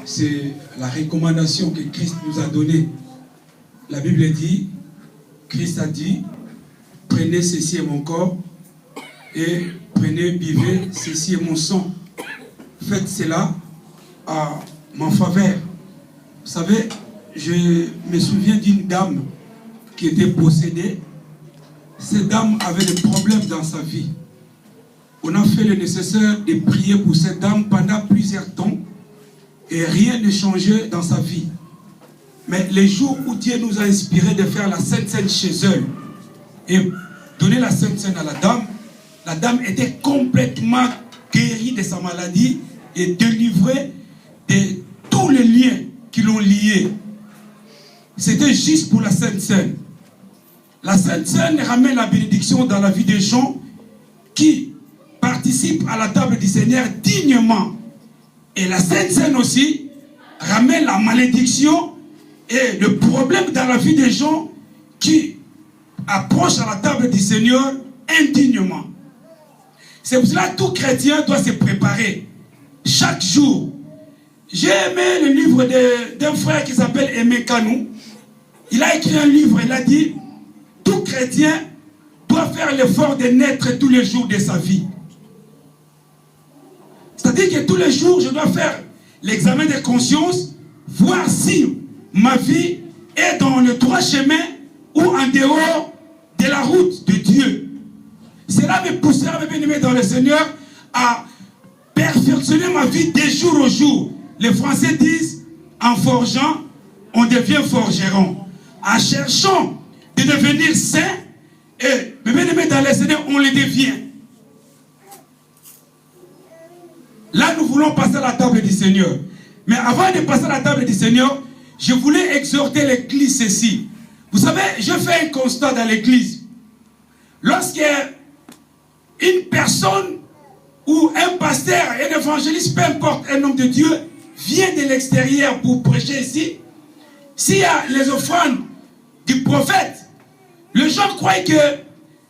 c'est la recommandation que Christ nous a donnée. La Bible dit, Christ a dit, prenez ceci est mon corps et prenez, buvez, ceci est mon sang. Faites cela à mon faveur. Vous savez, je me souviens d'une dame qui était possédée. Cette dame avait des problèmes dans sa vie. On a fait le nécessaire de prier pour cette dame pendant plusieurs temps et rien ne changeait dans sa vie. Mais les jours où Dieu nous a inspiré de faire la Sainte Seine chez elle et donner la Sainte Seine à la dame était complètement guérie de sa maladie et délivrée de tous les liens qui l'ont liée. C'était juste pour la Sainte Seine. La Sainte Seine ramène la bénédiction dans la vie des gens qui participent à la table du Seigneur dignement. Et la Sainte Seine aussi ramène la malédiction et le problème dans la vie des gens qui approchent à la table du Seigneur indignement. C'est pour cela que tout chrétien doit se préparer chaque jour. J'ai aimé le livre d'un frère qui s'appelle Aimé Kanou. Il a écrit un livre, il a dit tout chrétien doit faire l'effort de naître tous les jours de sa vie. C'est-à-dire que tous les jours, je dois faire l'examen de conscience, voir si ma vie est dans le droit chemin ou en dehors de la route de Dieu. Cela me poussera, mes bien-aimés dans le Seigneur, à perfectionner ma vie de jour au jour. Les Français disent, en forgeant, on devient forgeron. En cherchant de devenir saint, et mes bien-aimés dans le Seigneur, on le devient. Là, nous voulons passer à la table du Seigneur. Mais avant de passer à la table du Seigneur, je voulais exhorter l'église ici. Vous savez, je fais un constat dans l'église. Lorsque une personne ou un pasteur, un évangéliste, peu importe, un homme de Dieu, vient de l'extérieur pour prêcher ici, s'il y a les offrandes du prophète, les gens croient que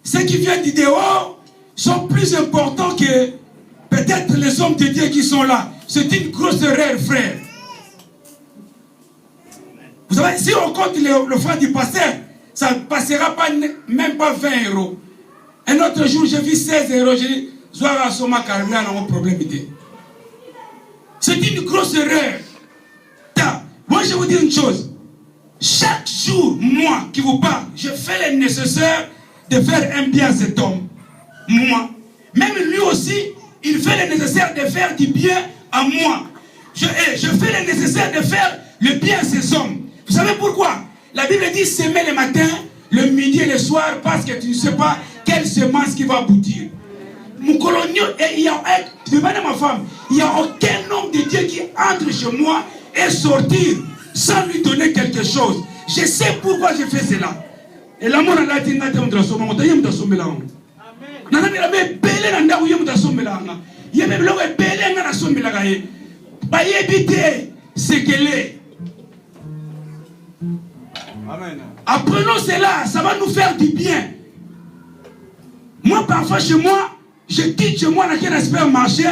ceux qui viennent du dehors sont plus importants que peut-être les hommes de Dieu qui sont là. C'est une grosse erreur, frère. Vous savez, si on compte l'offrande du pasteur, ça ne passera pas, même pas 20 €. Un autre jour, j'ai vu 16 €. J'ai dit, c'est une grosse erreur. Moi, je vais vous dire une chose. Chaque jour, moi qui vous parle, je fais le nécessaire de faire un bien à cet homme. Moi. Même lui aussi, il fait le nécessaire de faire du bien à moi. Je fais le nécessaire de faire le bien à ces hommes. Vous savez pourquoi? La Bible dit s'aimer le matin, le midi et le soir, parce que tu ne sais pas quelle semence qui va aboutir. Mon colonio, demandez à ma femme, il n'y a aucun homme de Dieu qui entre chez moi et sortir sans lui donner quelque chose. Je sais pourquoi je fais cela. Et l'amour a la dit, apprenons cela, ça va nous faire du bien. Moi, parfois chez moi, je quitte chez moi dans un supermarché,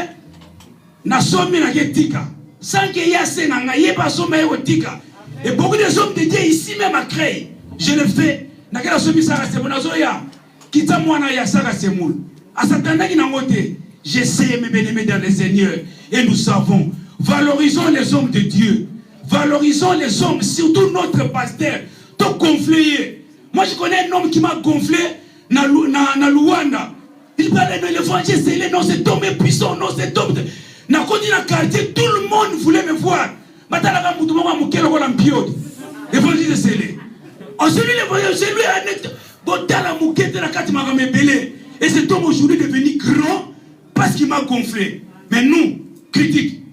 na somme na tika, sans qu'il y ait assez na yeba somme na tika. Et beaucoup des hommes de Dieu ici même à créer, je le fais. Na kela somme ça reste mon azoya, kita moi na ya ça reste moul. À satana qui n'a monté, j'essaie mes bien-aimés dans le Seigneur et nous savons, valorisons les hommes de Dieu, valorisons les hommes, surtout notre pasteur, tout gonflé. Moi je connais un homme qui m'a gonflé na Luanda. Il parlait de l'évangile, c'est non, cet homme est puissant, non, cet homme. Dans le quartier, tout le monde voulait me voir. L'évangile, c'est lui. Ensuite, l'évangile, c'est lui. Et cet homme aujourd'hui est devenu grand parce qu'il m'a gonflé. Mais nous, critiques,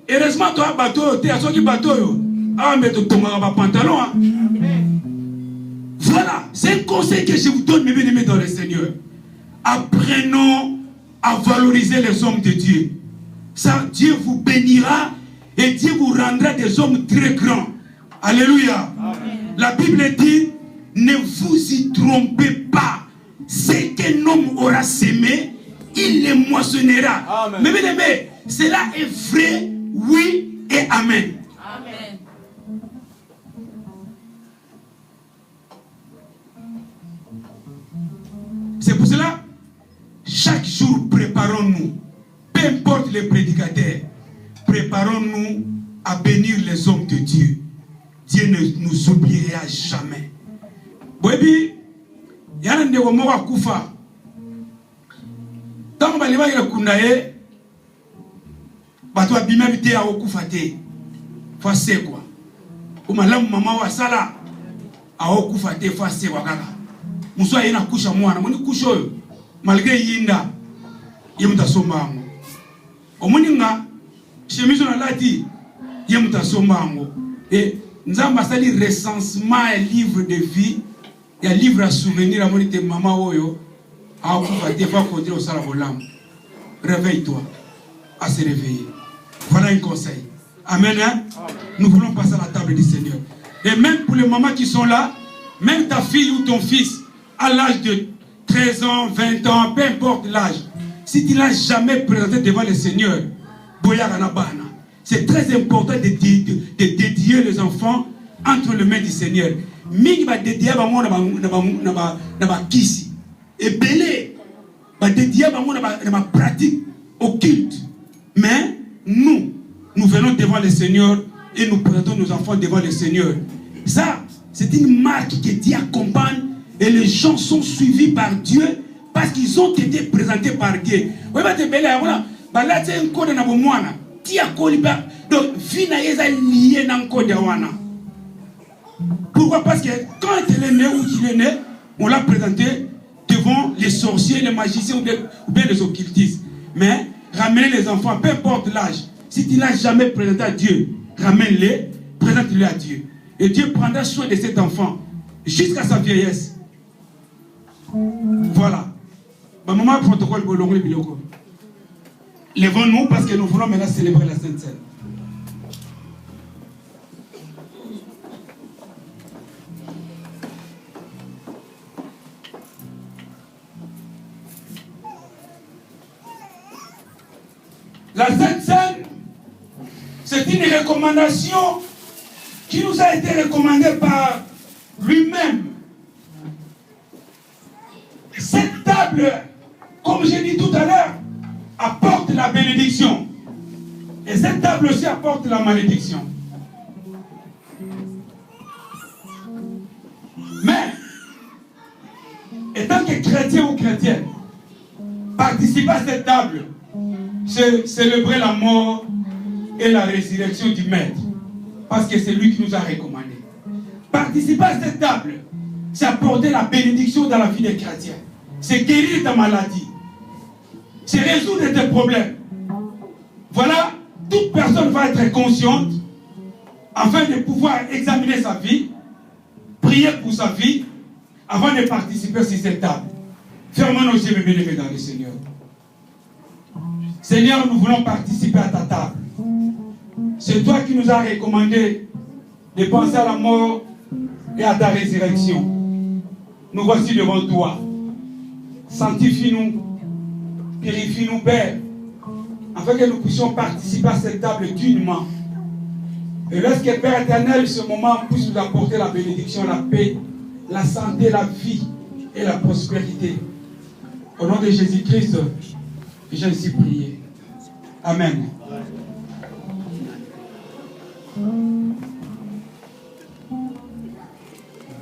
heureusement, toi, bateau, tu as un bateau. Ah, mais tu as un pantalon. Voilà, c'est un conseil que je vous donne, mes bien-aimés dans le Seigneur. Apprenons à valoriser les hommes de Dieu. Ça, Dieu vous bénira et Dieu vous rendra des hommes très grands. Alléluia. Amen. La Bible dit, ne vous y trompez pas. Ce qu'un homme aura semé, il le moissonnera. Amen. Mais bien-aimés, cela est vrai, oui et amen. Amen. C'est pour cela, chaque jour, préparons-nous. Peu importe les prédicateurs, préparons-nous à bénir les hommes de Dieu. Dieu ne nous oubliera jamais. Boebi, yana ndeko moko akufa. Tant que les gens kundaye, bato abima bite ya okufa te. Fa se quoi. Umalamu mama wa sala a okufa te fa se kwa kaka. Muso yena kusha mwana, moni kusho yo. Malgré yinda, yemuta sombango. Omuninga chemise na lati yemuta sombango. Et nzamba sali recensement et livre de vie. Il y a un livre à souvenir à mon maman Oyo. A okufa te fa continuer au sala volam. Réveille-toi à se réveiller. Voilà un conseil. Amen. Hein? Nous voulons passer à la table du Seigneur. Et même pour les mamans qui sont là, même ta fille ou ton fils, à l'âge de 13 ans, 20 ans, peu importe l'âge, si tu ne l'as jamais présenté devant le Seigneur, c'est très important de dédier les enfants entre les mains du Seigneur. Mingi va dédier na kisi et belé va dédier na pratique occulte. Mais nous venons devant le Seigneur et nous présentons nos enfants devant le Seigneur. Ça, c'est une marque que Dieu accompagne et les gens sont suivis par Dieu parce qu'ils ont été présentés par Dieu. Donc, vie est liée dans le code. Pourquoi? Parce que quand il est né ou qu'il est né, on l'a présenté devant les sorciers, les magiciens ou bien les occultistes. Mais ramener les enfants, peu importe l'âge, si tu ne l'as jamais présenté à Dieu, ramène-les, présente-les à Dieu. Et Dieu prendra soin de cet enfant jusqu'à sa vieillesse. Voilà. Ma maman protocole lèvons-nous parce que nous voulons maintenant célébrer la Sainte Seine. La Sainte Seine, c'est une recommandation qui nous a été recommandée par lui-même. Cette table, comme j'ai dit tout à l'heure, apporte la bénédiction. Et cette table aussi apporte la malédiction. Mais, étant que chrétien ou chrétienne, participer à cette table, c'est célébrer la mort et la résurrection du Maître. Parce que c'est lui qui nous a recommandé. Participer à cette table, c'est apporter la bénédiction dans la vie des chrétiens. C'est guérir ta maladie. C'est résoudre tes problèmes. Voilà, toute personne va être consciente afin de pouvoir examiner sa vie, prier pour sa vie, avant de participer à cette table. Fermons nos yeux, mes bien-aimés dans le Seigneur. Seigneur, nous voulons participer à ta table. C'est toi qui nous as recommandé de penser à la mort et à ta résurrection. Nous voici devant toi. Sanctifie-nous, purifie-nous, Père, afin que nous puissions participer à cette table dignement. Et lorsque, Père éternel, ce moment puisse nous apporter la bénédiction, la paix, la santé, la vie et la prospérité. Au nom de Jésus-Christ, j'ai ainsi prié. Amen.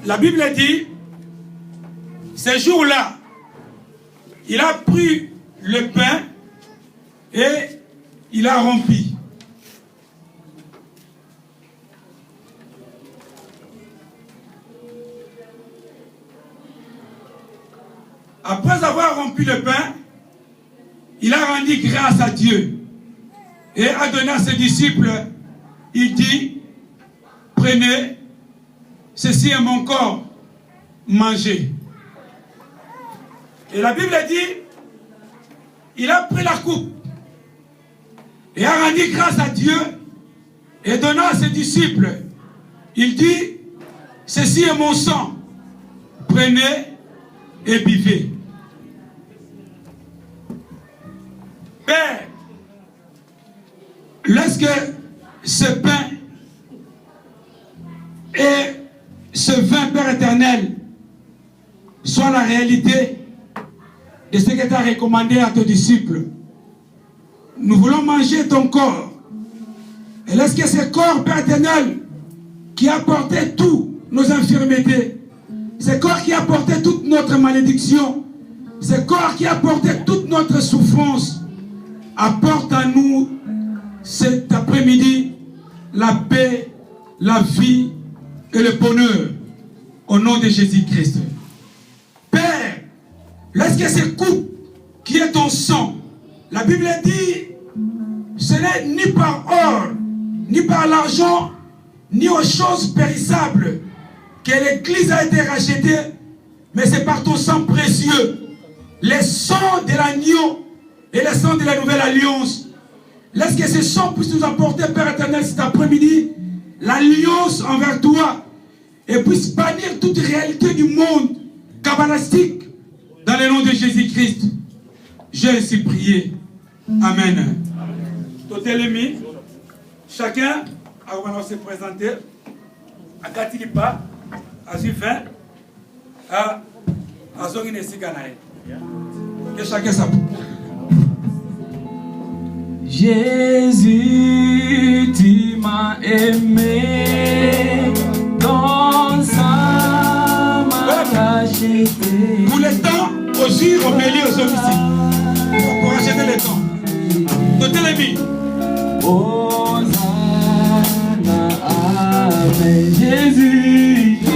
La Bible dit, ce jour-là, il a pris le pain et il a rompu. Après avoir rompu le pain, il a rendu grâce à Dieu et a donné à ses disciples, il dit, prenez, ceci est mon corps, mangez. Et la Bible dit, il a pris la coupe et a rendu grâce à Dieu et donnant à ses disciples, il dit, ceci est mon sang, prenez et buvez. Père, lorsque ce pain et ce vin, Père éternel, soit la réalité de ce que tu as recommandé à tes disciples, nous voulons manger ton corps. Et lorsque ce corps, Père éternel, qui a porté toutes nos infirmités, ce corps qui a porté toute notre malédiction, ce corps qui a porté toute notre souffrance, apporte à nous cet après-midi la paix, la vie et le bonheur au nom de Jésus-Christ. Père, lorsque ce coupe qui est ton sang, la Bible dit, ce n'est ni par or, ni par l'argent, ni aux choses périssables que l'Église a été rachetée, mais c'est par ton sang précieux, le sang de l'agneau et le sang de la nouvelle alliance. Lorsque ce sang puisse nous apporter, Père éternel, cet après-midi, l'alliance envers toi, et puisse bannir toute réalité du monde cabalistique dans le nom de Jésus-Christ. J'ai ainsi prié. Amen. Tout est mis. Chacun a se présenter à Katilipa, à Zufin, à Zongine Sikanae. Que chacun s'appelle. Jésus, tu m'as aimé, dans sa racheté. Pour le temps, aussi, on peut lire aux hommes ici. Pour acheter le temps. Notez les billes. Hosanna, Amen. Jésus, tu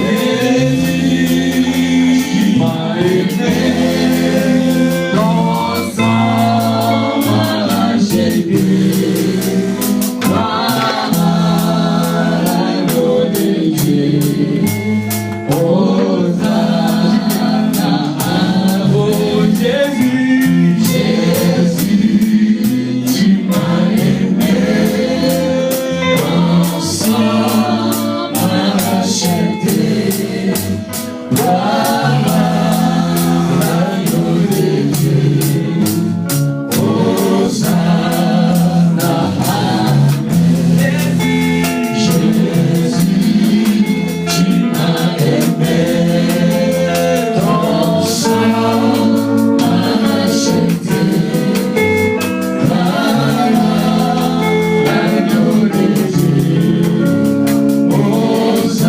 m'as aimé, dans sa racheté. Par l'agneau de Dieu. Hosanna, oh Jésus, tu m'as aimé, dans sa racheté. Par l'agneau de Dieu.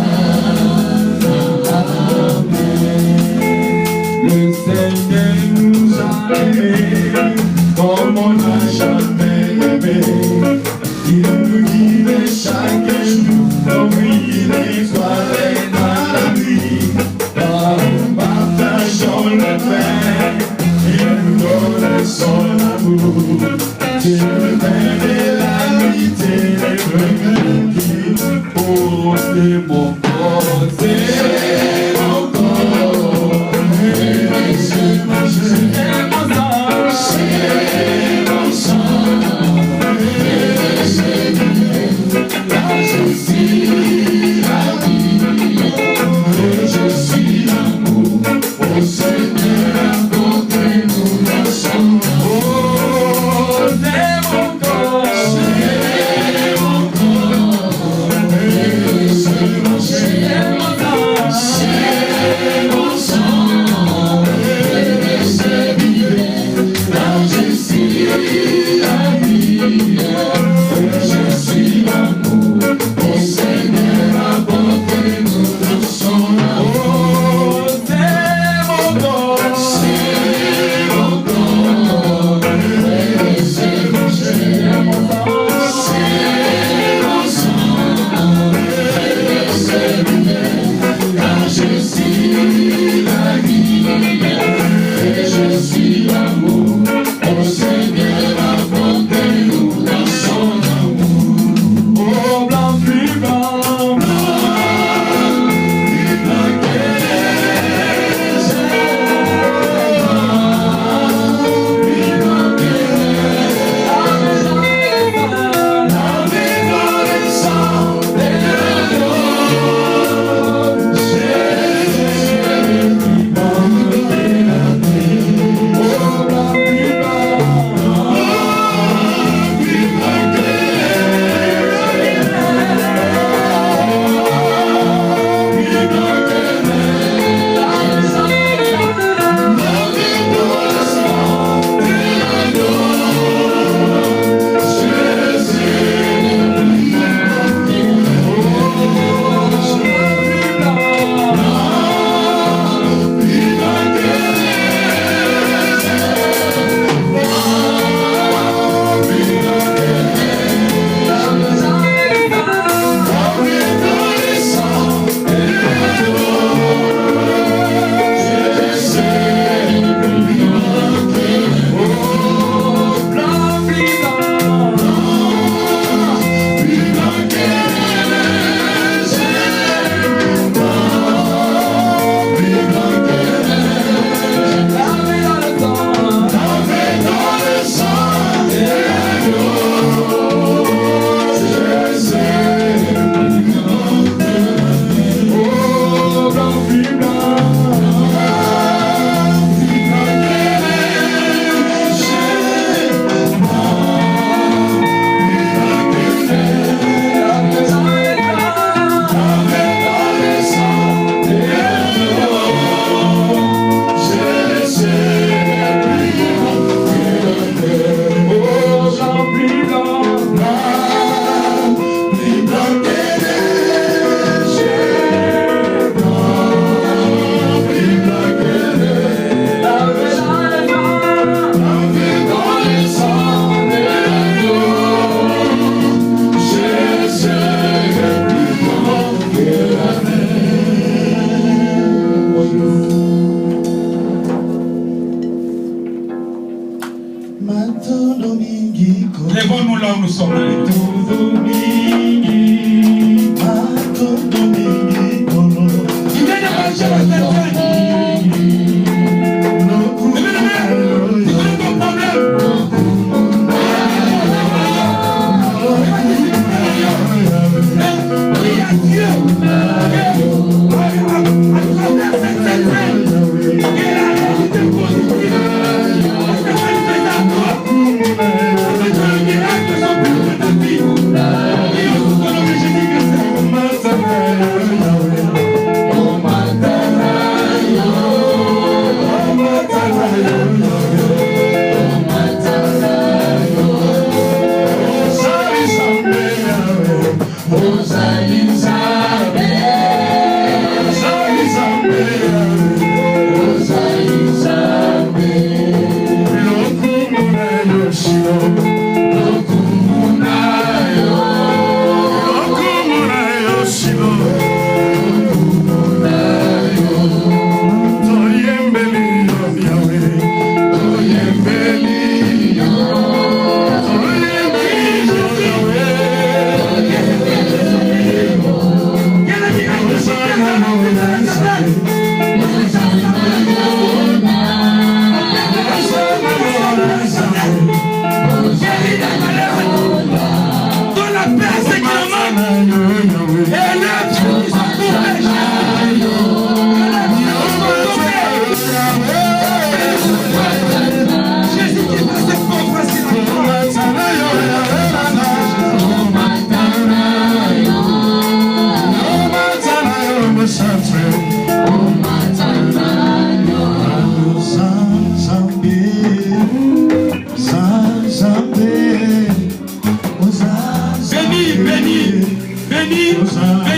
Hosanna, le Seigneur nous a aimés comme on n'a jamais aimé. Il nous guide chaque jour, nos vies, les soirées dans la nuit. Car nous partageons le pain, il nous donne son amour. C'est le pain de l'amitié, le pain qui pour c'est mon corps, c'est mon corps. C'est mon sang, je suis la vie, je suis l'amour. Au Seigneur, rencontrez-nous ensemble. Oh, c'est mon corps, c'est mon corps, c'est mon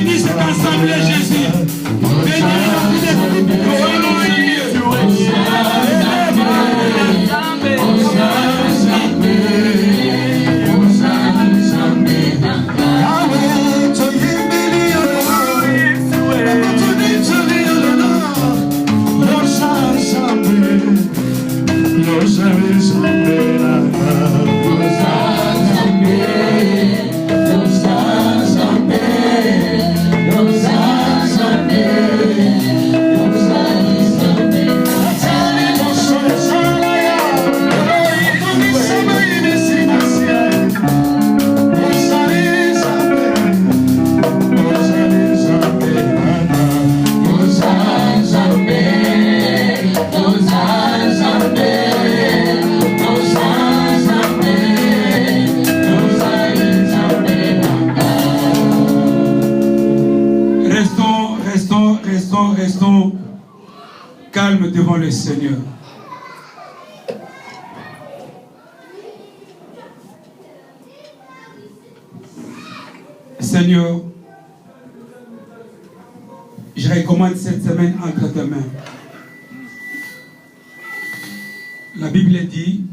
Bénis cet ensemble, Jésus. Restons calmes devant le Seigneur. Seigneur, je recommande cette semaine entre tes mains. La Bible dit,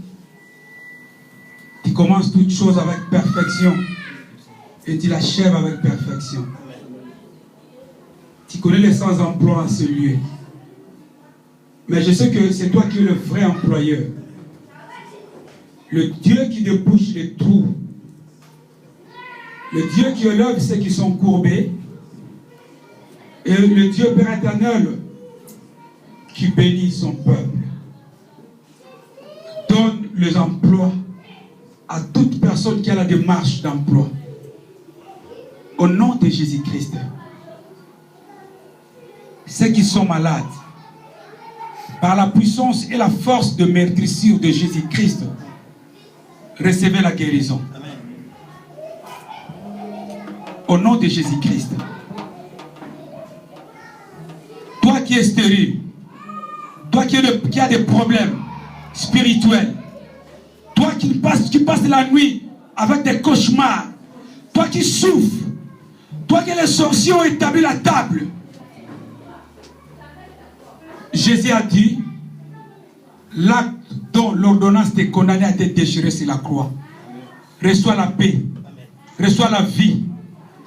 tu commences toutes choses avec perfection et tu l'achèves avec perfection. Tu connais les sans-emploi en ce lieu. Mais je sais que c'est toi qui es le vrai employeur. Le Dieu qui débouche les trous. Le Dieu qui élève ceux qui sont courbés. Et le Dieu Père éternel qui bénit son peuple. Donne les emplois à toute personne qui a la démarche d'emploi. Au nom de Jésus-Christ. Ceux qui sont malades, par la puissance et la force de maîtrisure de Jésus-Christ, recevez la guérison. Amen. Au nom de Jésus-Christ. Toi qui es stérile, toi qui as des problèmes spirituels, toi qui passes la nuit avec des cauchemars, toi qui souffres, toi qui les sorciers ont établi la table, Jésus a dit, l'acte dont l'ordonnance des condamnés a été déchirée sur la croix. Reçois la paix, reçois la vie,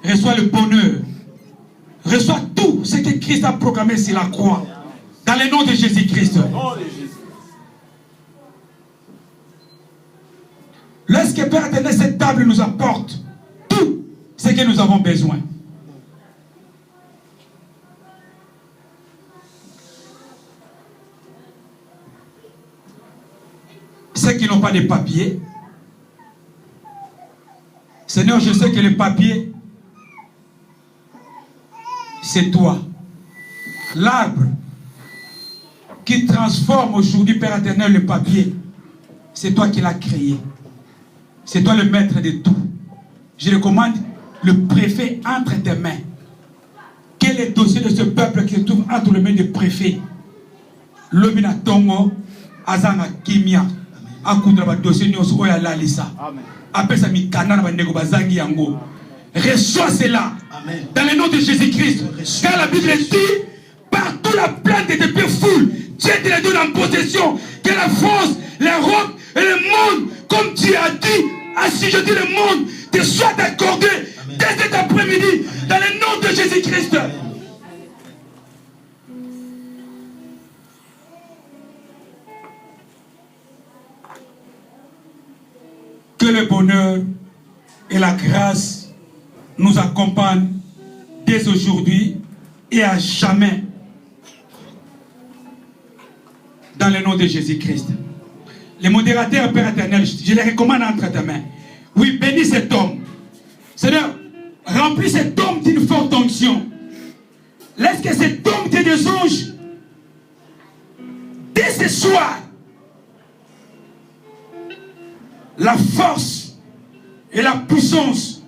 reçois le bonheur, reçois tout ce que Christ a proclamé sur la croix. Dans le nom de Jésus-Christ. Lorsque Père éternel, cette table nous apporte tout ce que nous avons besoin. Ceux qui n'ont pas de papiers, Seigneur, je sais que le papier, c'est toi. L'arbre qui transforme aujourd'hui, Père éternel, le papier, c'est toi qui l'as créé. C'est toi le maître de tout. Je recommande le préfet entre tes mains. Quel est le dossier de ce peuple qui se trouve entre les mains du préfet? Lobina Tongo, Azanga Kimia. Akudra ba dossier nyonso oya lalisa. Apesa mikana na bandeko bazangi yango. reçois cela. Amen. Dans le nom de Jésus-Christ. Car la Bible dit, partout la plante de tes foules, Dieu te les donne en possession. Que la France, l'Europe et le monde, comme Dieu a dit, assujetti le monde, te soit accordé dès cet après-midi, dans le nom de Jésus-Christ. Que le bonheur et la grâce nous accompagnent dès aujourd'hui et à jamais. Dans le nom de Jésus-Christ. Les modérateurs, Père éternel, je les recommande entre tes mains. Oui, bénis cet homme. Seigneur, remplis cet homme d'une forte onction. Laisse que cet homme te désange dès ce soir. La force et la puissance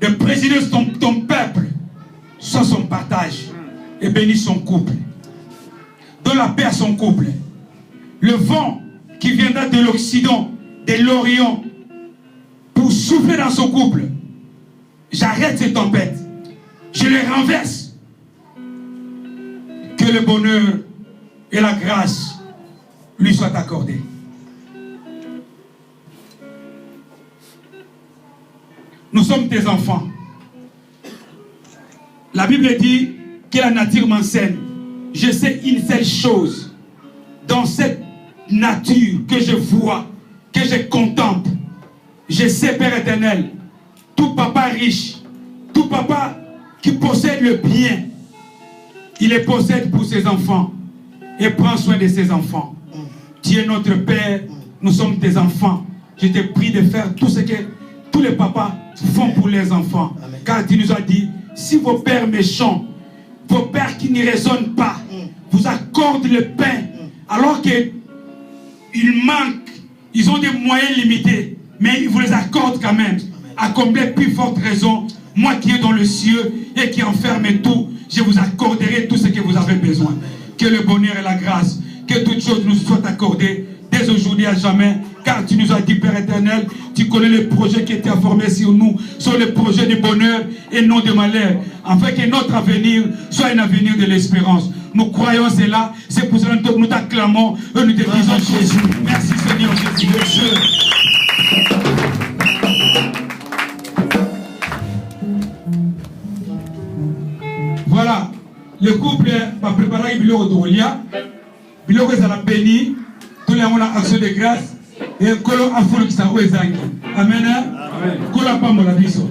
de présider ton peuple soit son partage et bénis son couple. Donne la paix à son couple. Le vent qui viendra de l'Occident, de l'Orient, pour souffler dans son couple. J'arrête ces tempêtes. Je les renverse. Que le bonheur et la grâce lui soient accordés. Nous sommes tes enfants. La Bible dit que la nature m'enseigne. Je sais une seule chose. Dans cette nature que je vois, que je contemple, je sais, Père éternel, tout papa riche, tout papa qui possède le bien, il les possède pour ses enfants et prend soin de ses enfants. Tu es notre Père, nous sommes tes enfants. Je te prie de faire tout ce que tous les papas font pour les enfants. Amen. Car tu nous as dit, si vos pères méchants, vos pères qui ne raisonnent pas, vous accordent le pain, alors qu'ils manquent, ils ont des moyens limités, mais ils vous les accordent quand même. À combien plus forte raison, moi qui est dans le ciel et qui enferme tout, je vous accorderai tout ce que vous avez besoin. Que le bonheur et la grâce, que toutes choses nous soient accordées dès aujourd'hui à jamais. Car tu nous as dit, Père éternel, tu connais les projets qui étaient formés sur nous, sont les projets de bonheur et non de malheur, afin que notre avenir soit un avenir de l'espérance. Nous croyons cela, c'est pour cela que nous t'acclamons et nous te disons Jésus. Merci Seigneur Jésus. Voilà, le couple va préparer le biloko de Olia, biloko ça l'a béni, tout le monde a action de grâce. Et kolo afuro kisao ezangi. Amen. Amen. Kola pambo la biso.